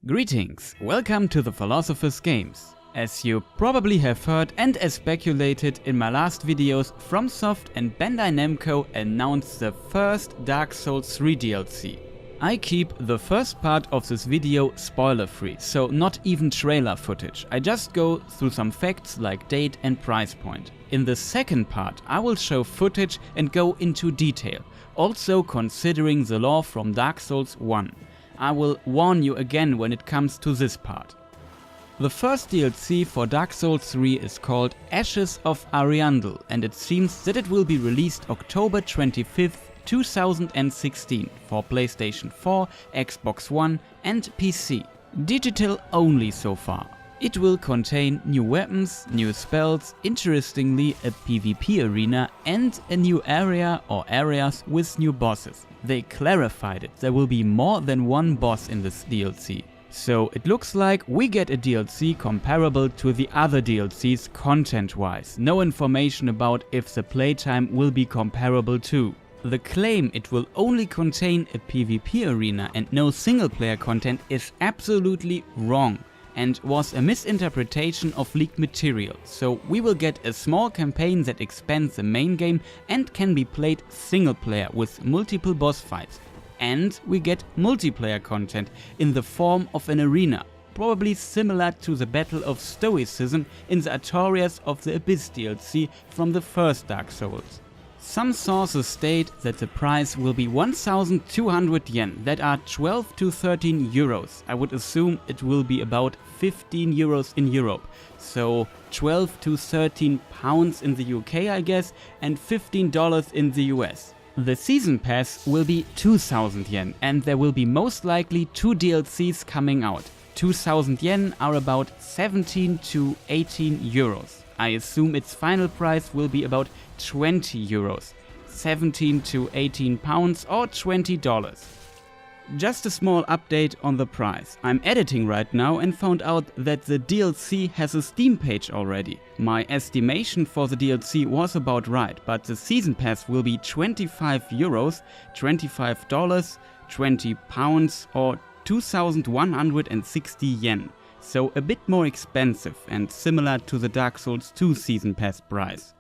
Greetings, welcome to the Philosopher's Games. As you probably have heard and as speculated in my last videos, Fromsoft and Bandai Namco announced the first Dark Souls 3 DLC. I keep the first part of this video spoiler free, so not even trailer footage. I just go through some facts like date and price point. In the second part I will show footage and go into detail, also considering the lore from Dark Souls 1. I will warn you again when it comes to this part. The first DLC for Dark Souls 3 is called Ashes of Ariandel, and it seems that it will be released October 25th, 2016 for PlayStation 4, Xbox One and PC. Digital only so far. It will contain new weapons, new spells, interestingly a PvP arena and a new area or areas with new bosses. They clarified it, there will be more than one boss in this DLC. So it looks like we get a DLC comparable to the other DLCs content-wise. No information about if the playtime will be comparable too. The claim it will only contain a PvP arena and no single player content is absolutely wrong and was a misinterpretation of leaked material. So we will get a small campaign that expands the main game and can be played single player with multiple boss fights. And we get multiplayer content in the form of an arena, probably similar to the Battle of Stoicism in the Artorias of the Abyss DLC from the first Dark Souls. Some sources state that the price will be 1,200 yen, that are 12 to 13 euros. I would assume it will be about 15 euros in Europe. So 12 to 13 pounds in the UK I guess, and $15 in the US. The season pass will be 2,000 yen and there will be most likely 2 DLCs coming out. 2,000 yen are about 17 to 18 euros. I assume its final price will be about 20 euros, 17 to 18 pounds or $20. Just a small update on the price. I'm editing right now and found out that the DLC has a Steam page already. My estimation for the DLC was about right, but the season pass will be 25 euros, $25, 20 pounds or 2,160 yen. So a bit more expensive and similar to the Dark Souls 2 Season Pass price.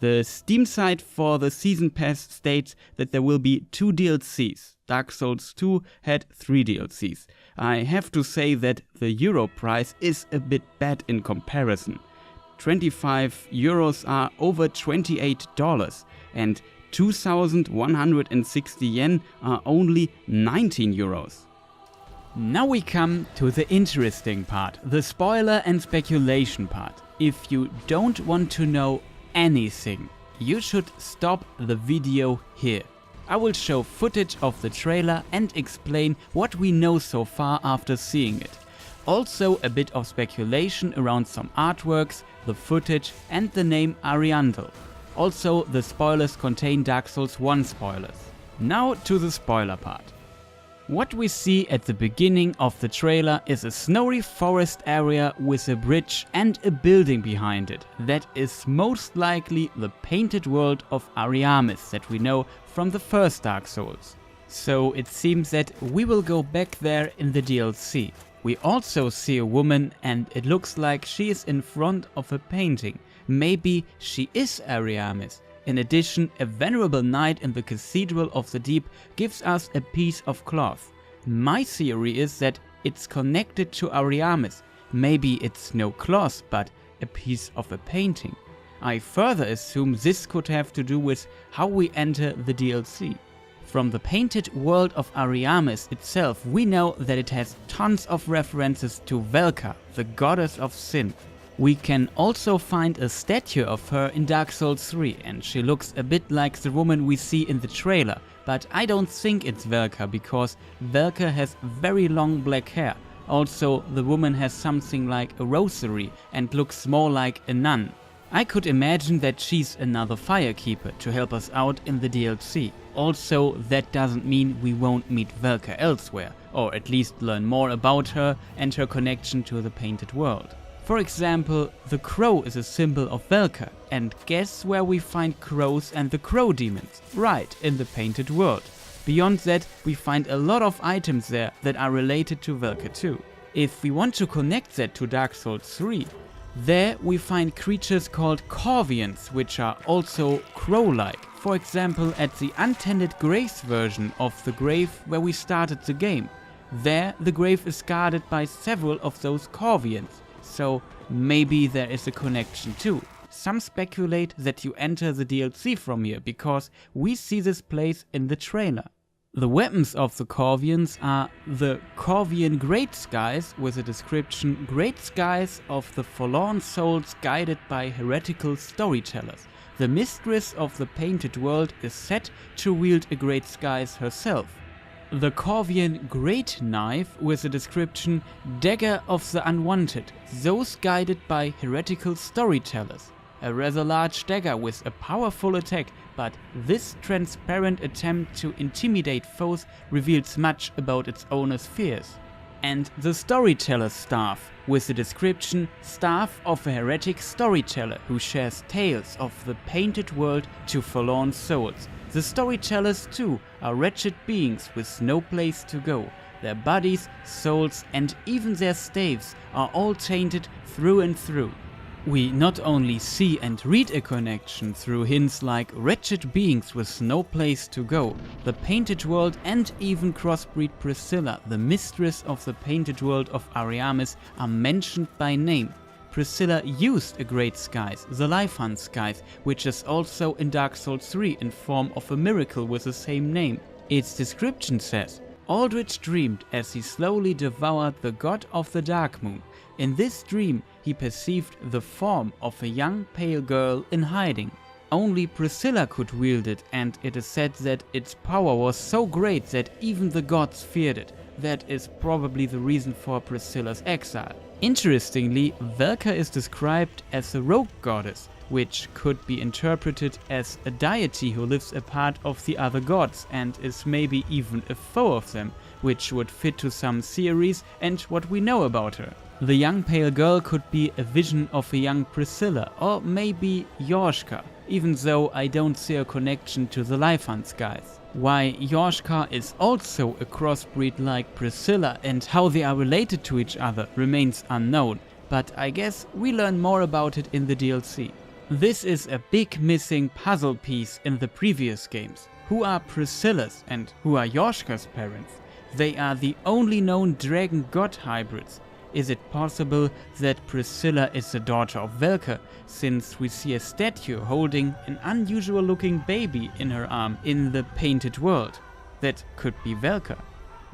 The Steam site for the Season Pass states that there will be 2 DLCs. Dark Souls 2 had 3 DLCs. I have to say that the euro price is a bit bad in comparison. 25 euros are over $28 and 2,160 yen are only 19 euros. Now we come to the interesting part, the spoiler and speculation part. If you don't want to know anything, you should stop the video here. I will show footage of the trailer and explain what we know so far after seeing it. Also a bit of speculation around some artworks, the footage and the name Ariandel. Also the spoilers contain Dark Souls 1 spoilers. Now to the spoiler part. What we see at the beginning of the trailer is a snowy forest area with a bridge and a building behind it. That is most likely the painted world of Ariamis that we know from the first Dark Souls. So it seems that we will go back there in the DLC. We also see a woman and it looks like she is in front of a painting. Maybe she is Ariamis. In addition, a venerable knight in the Cathedral of the Deep gives us a piece of cloth. My theory is that it's connected to Ariamis. Maybe it's no cloth, but a piece of a painting. I further assume this could have to do with how we enter the DLC. From the painted world of Ariamis itself, we know that it has tons of references to Velka, the goddess of sin. We can also find a statue of her in Dark Souls 3 and she looks a bit like the woman we see in the trailer, but I don't think it's Velka because Velka has very long black hair. Also the woman has something like a rosary and looks more like a nun. I could imagine that she's another firekeeper to help us out in the DLC. Also that doesn't mean we won't meet Velka elsewhere, or at least learn more about her and her connection to the painted world. For example, the crow is a symbol of Velka, and guess where we find crows and the crow demons? Right, in the painted world. Beyond that, we find a lot of items there that are related to Velka too. If we want to connect that to Dark Souls 3, there we find creatures called Corvians, which are also crow-like. For example, at the Untended Graves version of the grave where we started the game. There, the grave is guarded by several of those Corvians, so maybe there is a connection too. Some speculate that you enter the DLC from here, because we see this place in the trailer. The weapons of the Corvians are the Corvian Great Skies, with a description: Great Skies of the Forlorn Souls guided by heretical storytellers. The mistress of the painted world is said to wield a Great Skies herself. The Corvian Great Knife, with a description: Dagger of the Unwanted, those guided by heretical storytellers. A rather large dagger with a powerful attack, but this transparent attempt to intimidate foes reveals much about its owner's fears. And the Storyteller's Staff, with the description: Staff of a heretic storyteller who shares tales of the painted world to forlorn souls. The storytellers too are wretched beings with no place to go. Their bodies, souls and even their staves are all tainted through and through. We not only see and read a connection through hints like wretched beings with no place to go, the painted world, and even crossbreed Priscilla, the mistress of the painted world of Ariamis, are mentioned by name. Priscilla used a Great Skies, the Life-Hunt Skies, which is also in Dark Souls 3 in form of a miracle with the same name. Its description says: Aldrich dreamed as he slowly devoured the god of the Dark Moon. In this dream, he perceived the form of a young pale girl in hiding. Only Priscilla could wield it, and it is said that its power was so great that even the gods feared it. That is probably the reason for Priscilla's exile. Interestingly, Velka is described as a rogue goddess, which could be interpreted as a deity who lives apart of the other gods and is maybe even a foe of them, which would fit to some theories and what we know about her. The young pale girl could be a vision of a young Priscilla, or maybe Yorshka, even though I don't see a connection to the Life-Hunt Skies. Why Yorshka is also a crossbreed like Priscilla and how they are related to each other remains unknown, but I guess we learn more about it in the DLC. This is a big missing puzzle piece in the previous games. Who are Priscilla's and who are Yoshka's parents? They are the only known dragon god hybrids. Is it possible that Priscilla is the daughter of Velka, since we see a statue holding an unusual looking baby in her arm in the painted world? That could be Velka.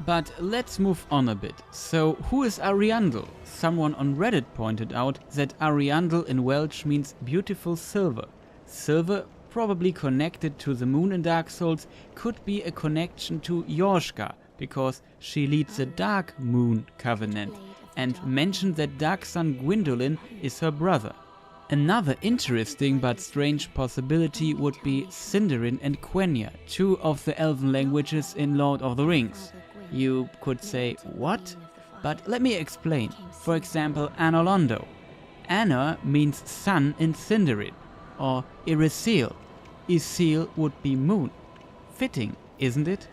But let's move on a bit. So who is Ariandel? Someone on Reddit pointed out that Ariandel in Welsh means beautiful silver. Silver, probably connected to the moon in Dark Souls, could be a connection to Yorshka, because she leads the Dark Moon Covenant, and mentioned that Dark Sun Gwyndolin is her brother. Another interesting but strange possibility would be Sindarin and Quenya, two of the elven languages in Lord of the Rings. You could say, what? But let me explain. For example, Anolondo. Anor means sun in Sindarin, or Irisil. Isil would be moon. Fitting, isn't it?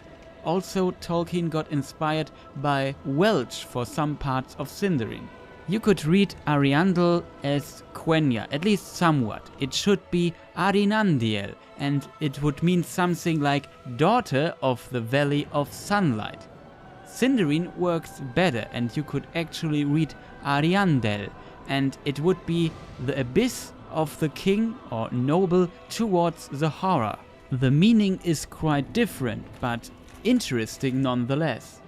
Also, Tolkien got inspired by Welsh for some parts of Sindarin. You could read Ariandel as Quenya, at least somewhat. It should be Arinandiel, and it would mean something like daughter of the Valley of Sunlight. Sindarin works better, and you could actually read Ariandel, and it would be the abyss of the king or noble towards the horror. The meaning is quite different, but interesting nonetheless.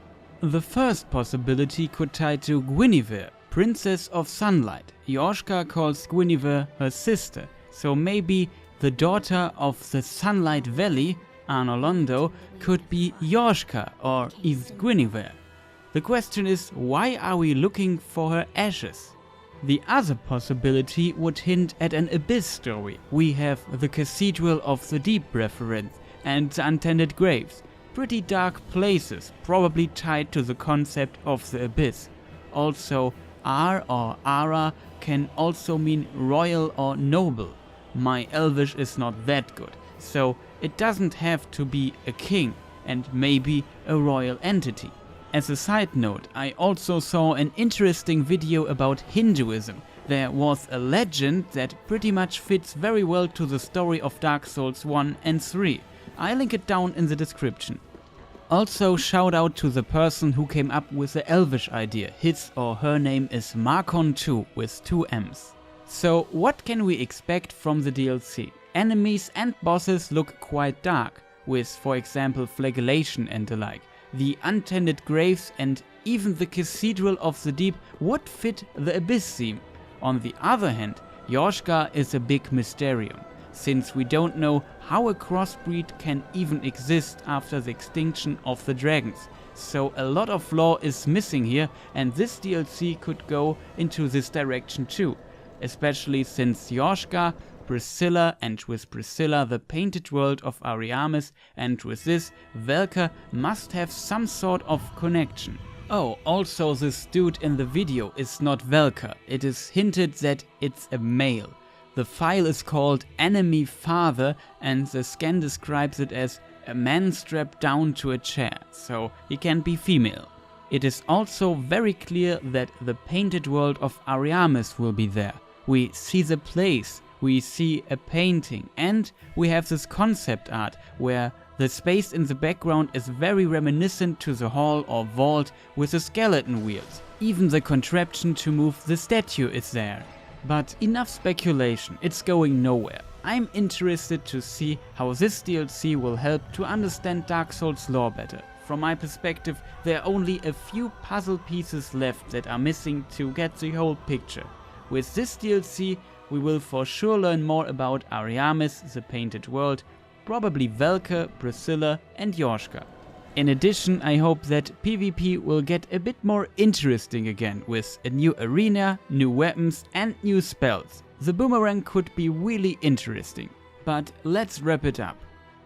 The first possibility could tie to Guinevere, Princess of Sunlight. Yorshka calls Guinevere her sister, so maybe the daughter of the Sunlight Valley, Anolondo, could be Yorshka or is Guinevere. The question is, why are we looking for her ashes? The other possibility would hint at an abyss story. We have the Cathedral of the Deep reference and the Untended Graves. Pretty dark places, probably tied to the concept of the abyss. Also, Ar or Ara can also mean royal or noble. My Elvish is not that good, so it doesn't have to be a king. and maybe a royal entity. As a side note, I also saw an interesting video about Hinduism. There was a legend that pretty much fits very well to the story of Dark Souls 1 and 3. I'll link it down in the description. Also, shout out to the person who came up with the Elvish idea. His or her name is Marcon2 with 2 M's. So what can we expect from the DLC? Enemies and bosses look quite dark, with for example flagellation and the like. The untended graves and even the Cathedral of the Deep would fit the Abyss theme. On the other hand, Yoshka is a big mysterium, since we don't know how a crossbreed can even exist after the extinction of the dragons. So a lot of lore is missing here, and this DLC could go into this direction too, especially since Yoshka, Priscilla, and with Priscilla the painted world of Ariamis, and with this Velka must have some sort of connection. Oh, also this dude in the video is not Velka, it is hinted that it's a male. The file is called Enemy Father and the scan describes it as a man strapped down to a chair, so he can be female. It is also very clear that the painted world of Ariamis will be there. We see the place, we see a painting, and we have this concept art where the space in the background is very reminiscent to the hall or vault with the skeleton wheels. Even the contraption to move the statue is there. But enough speculation, it's going nowhere. I'm interested to see how this DLC will help to understand Dark Souls lore better. From my perspective, there are only a few puzzle pieces left that are missing to get the whole picture. With this DLC, we will for sure learn more about Ariamis, the painted world, probably Velka, Priscilla and Yoshka. In addition, I hope that PvP will get a bit more interesting again, with a new arena, new weapons and new spells. The boomerang could be really interesting. But let's wrap it up.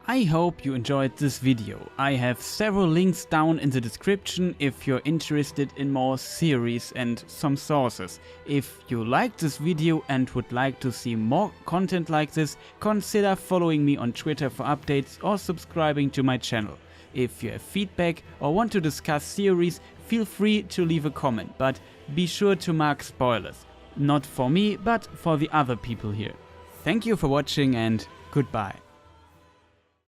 I hope you enjoyed this video. I have several links down in the description if you're interested in more theories and some sources. If you liked this video and would like to see more content like this, consider following me on Twitter for updates or subscribing to my channel. If you have feedback or want to discuss theories, feel free to leave a comment, but be sure to mark spoilers. Not for me, but for the other people here. Thank you for watching and goodbye.